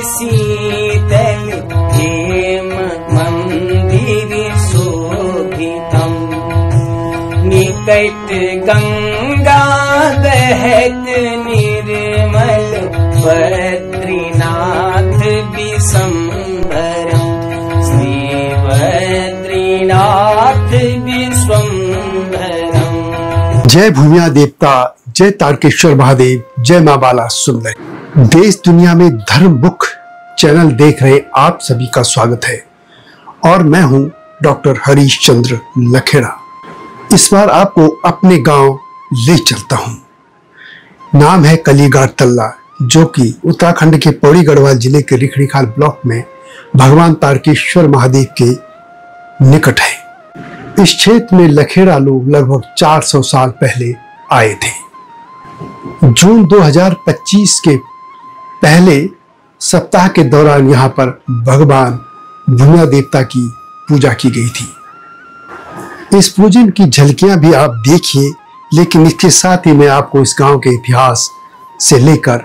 शीतल हेम मंदिर शोभितम् निकट गंगा बहत निर्मल बद्रीनाथ विश्वम्भरम् श्री बद्रीनाथ विश्वम्भरम्। जय भूमिया देवता, जय तारकेश्वर महादेव, जय मां बाला सुंदरी। देश दुनिया में धर्म मुख चैनल देख रहे आप सभी का स्वागत है और मैं हूं डॉक्टर हरीश चंद्र लखेड़ा। इस बार आपको अपने गांव ले चलता हूं। नाम है कलीघाट तल्ला, जो कि उत्तराखंड के पौड़ी गढ़वाल जिले के रिखणीखाल ब्लॉक में भगवान तारकेश्वर महादेव के निकट है। इस क्षेत्र में लखेड़ा लोग लगभग 400 साल पहले आए थे। जून 2025 के पहले सप्ताह के दौरान यहाँ पर भगवान भूमिया देवता की पूजा की गई थी। इस पूजन की झलकियां भी आप देखिए, लेकिन इसके साथ ही मैं आपको इस गांव के इतिहास से लेकर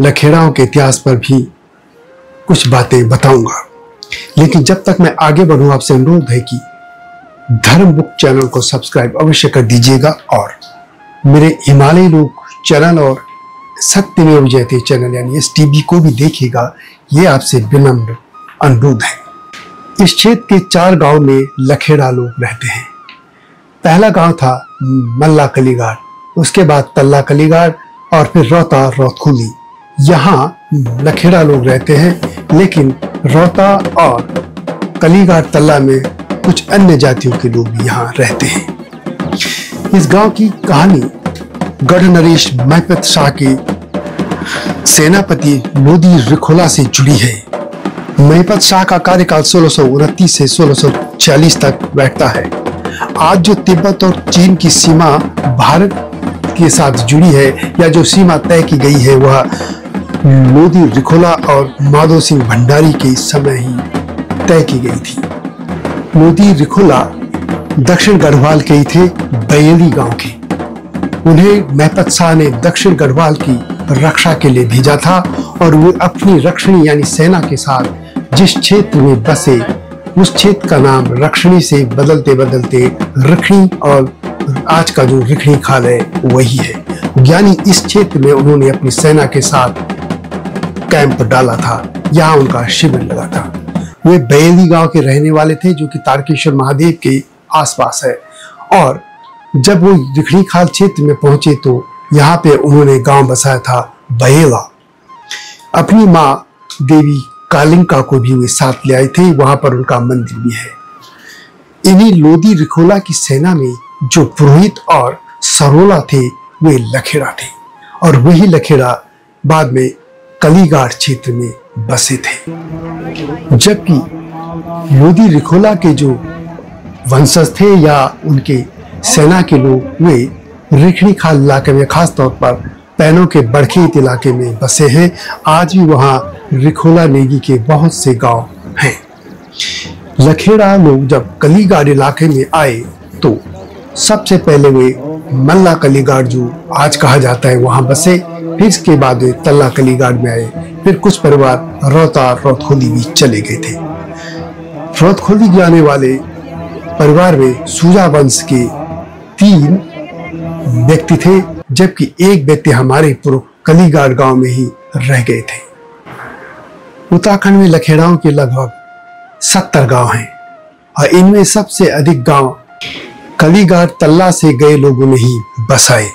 लखेड़ाओं के इतिहास पर भी कुछ बातें बताऊंगा। लेकिन जब तक मैं आगे बढ़ूं, आपसे अनुरोध है कि धर्म बुक चैनल को सब्सक्राइब अवश्य कर दीजिएगा और मेरे हिमालय लोक चैनल और सत्यमेव जयते चैनल यानी STB को भी देखिएगा। ये आपसे विनम्र अनुरोध है। इस क्षेत्र के 4 गांव में लखेड़ा लोग रहते हैं। पहला गांव था मल्ला कलीघाट, उसके बाद तल्ला कलीघाट और फिर रोता रौतखुली। यहाँ लखेड़ा लोग रहते हैं, लेकिन रोता और कलीघाट तल्ला में कुछ अन्य जातियों के लोग भी यहाँ रहते हैं। इस गांव की कहानी गढ़ नरेश महपत शाह के सेनापति लोदी रिखोला से जुड़ी है। महपत शाह का कार्यकाल 1629 से 1640 तक बैठता है। आज जो तिब्बत और चीन की सीमा भारत के साथ जुड़ी है या जो सीमा तय की गई है, वह लोदी रिखोला और माधो सिंह भंडारी के समय ही तय की गई थी। लोदी रिखोला दक्षिण गढ़वाल के ही थे, बयेली गांव के। उन्हें महपत शाह ने दक्षिण गढ़वाल की रक्षा के लिए भेजा था और वे अपनी रक्षणी यानी सेना के साथ जिस क्षेत्र में बसे, उस क्षेत्र का नाम रक्षणी से बदलते बदलते रिखणी और आज का जो रिखणीखाल है वही है। यानी इस क्षेत्र में उन्होंने अपनी सेना के साथ कैंप डाला था, यहाँ उनका शिविर लगा था। वे बयेली गांव के रहने वाले थे, जो कि तारकेश्वर महादेव के आसपास है। और जब वो रिखणीखाल क्षेत्र में पहुंचे तो यहाँ पे उन्होंने गांव बसाया था बयेला। अपनी माँ देवी कालिंका को भी वे साथ ले आए थे, वहां पर उनका मंदिर भी है। इन्हीं लोदी रिखोला की सेना में जो पुरोहित और सरोला थे, वे लखेड़ा थे और वही लखेड़ा बाद में कलीघाट क्षेत्र में बसे थे। जबकि लोदी रिखोला के जो वंशज थे या उनके सेना के लोग, वे रिखणीखाल इलाके में खास तौर पर पैनों के बड़खेत इलाके में बसे हैं। आज भी वहाँ रिखोला नेगी के बहुत से गांव हैं। लखेड़ा लोग जब कलीघाट इलाके में आए तो सबसे पहले वे मल्ला कलीघाट, जो आज कहा जाता है, वहाँ बसे। फिर इसके बाद वे तल्ला कलीघाट में आए। फिर कुछ परिवार रोता रौतखुली भी चले गए थे। रौतखुली जाने वाले परिवार में सूजा वंश के 3 व्यक्ति थे, जबकि एक व्यक्ति हमारे पूर्व कलीघाट गांव में ही रह गए थे। उत्तराखंड में लखेड़ाओं के लगभग 70 गांव हैं और इनमें सबसे अधिक गांव कलीघाट तल्ला से गए लोगों ने ही बसाए।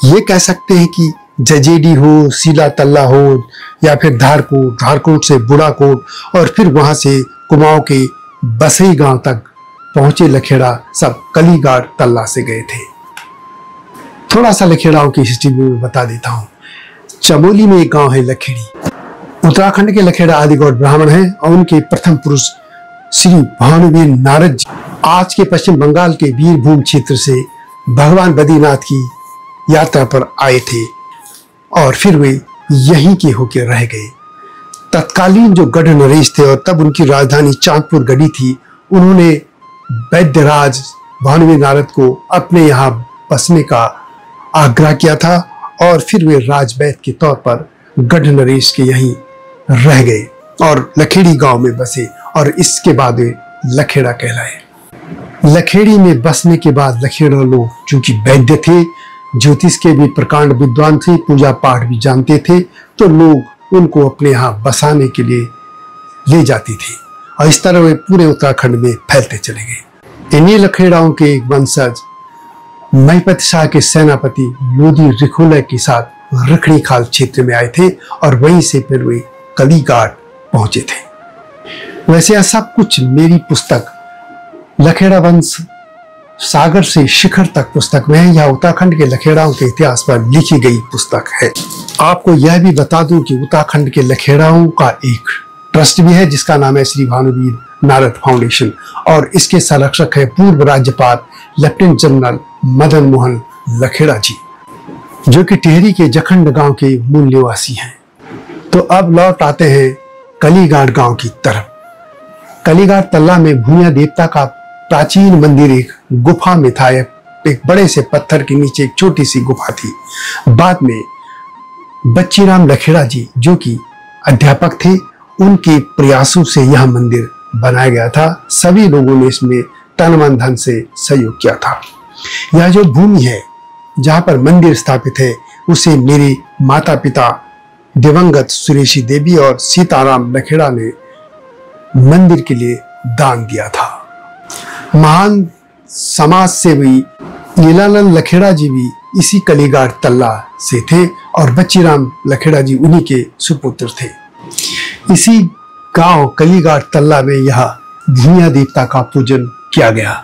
ये कह सकते हैं कि जजेडी हो, सीला तल्ला हो या फिर धारकोट, धारकोट से बुढ़ाकोट और फिर वहां से कुमाऊं के बसई गांव तक पहुंचे लखेड़ा सब कलीघाट तल्ला से गए थे। थोड़ा सा लखेड़ाओं की हिस्ट्री में बता देता हूँ। चमोली में एक गांव है लखेड़ी। उत्तराखंड के लखेड़ा आदिगौड़ ब्राह्मण हैं और उनके प्रथम पुरुष श्री भानुवीर नारद जी आज के पश्चिम बंगाल के बीरभूम क्षेत्र से भगवान बद्रीनाथ की यात्रा पर आए थे और फिर वे यहीं के होकर रह गए। तत्कालीन जो गढ़ नरेश थे और तब उनकी राजधानी चांदपुर गढ़ी थी, उन्होंने वैद्यराज भानुवीर नारद को अपने यहाँ बसने का आग्रह किया था और फिर वे राजवैद्य के तौर पर गढ़ नरेश के यहीं रह गए और लखेड़ी गांव में बसे और इसके बाद वे लखेड़ा कहलाए। लखेड़ी में बसने के बाद लखेड़ा लोग चूंकि वैद्य थे, ज्योतिष के भी प्रकांड विद्वान थे, पूजा पाठ भी जानते थे, तो लोग उनको अपने यहाँ बसाने के लिए ले जाती थी और इस तरह वे पूरे उत्तराखंड में फैलते चले गए। इन्हीं लखेड़ाओं के एक वंशज महिपत शाह के सेनापति लोधी रिखोले के साथ रखड़ी खाल क्षेत्र में आए थे और वहीं से फिर वे कलीघाट पहुंचे थे। वैसे यह सब कुछ मेरी पुस्तक लखेड़ा वंश सागर से शिखर तक पुस्तक में है। यह उत्तराखंड के लखेड़ाओं के इतिहास पर लिखी गई पुस्तक है। आपको यह भी बता दूं कि उत्तराखंड के लखेड़ाओं का एक ट्रस्ट भी है जिसका नाम है श्री भानुवीर नारद फाउंडेशन और इसके संरक्षक है पूर्व राज्यपाल लेफ्टिनेंट जनरल मदन मोहन लखेड़ा जी, जो कि टिहरी के जखंड गांव के मूल निवासी हैं। तो अब लौट आते हैं कलीघाट गांव की तरफ। कलीघाट तल्ला में भूया देवता का प्राचीन मंदिर एक गुफा में था। एक बड़े से पत्थर के नीचे एक छोटी सी गुफा थी। बाद में बच्चीराम लखेड़ा जी, जो कि अध्यापक थे, उनके प्रयासों से यह मंदिर बनाया गया था। सभी लोगों ने इसमें तन मन धन से सहयोग किया था। यह जो भूमि है जहां पर मंदिर स्थापित है उसे मेरे माता पिता दिवंगत सुरेशी देवी और सीताराम लखेड़ा ने मंदिर के लिए दान दिया था। महान समाज सेवी लीलानंद लखेड़ा जी भी इसी कलीघाट तल्ला से थे और बच्चीराम लखेड़ा जी उन्हीं के सुपुत्र थे। इसी गांव कलीघाट तल्ला में यह भूया देवता का पूजन किया गया।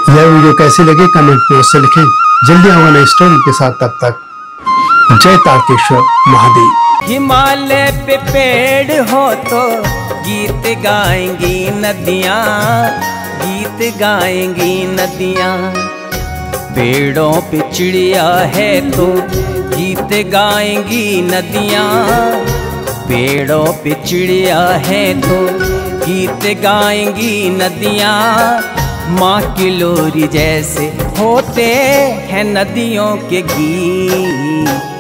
यह वीडियो कैसे लगे कमेंट में अवश्य लिखें। जल्दी आऊंगा नई स्टोरी के साथ, तब तक जय तारकेश्वर महादेव। हिमालय पे पेड़ हो तो गीत गाएंगी नदियाँ, गीत गाएंगी नदियाँ। पेड़ों पे चिड़िया है तो गीत गाएंगी नदियाँ, पेड़ों पे चिड़िया है तो गीत गाएंगी नदियाँ। माँ की लोरी जैसे होते हैं नदियों के गीत।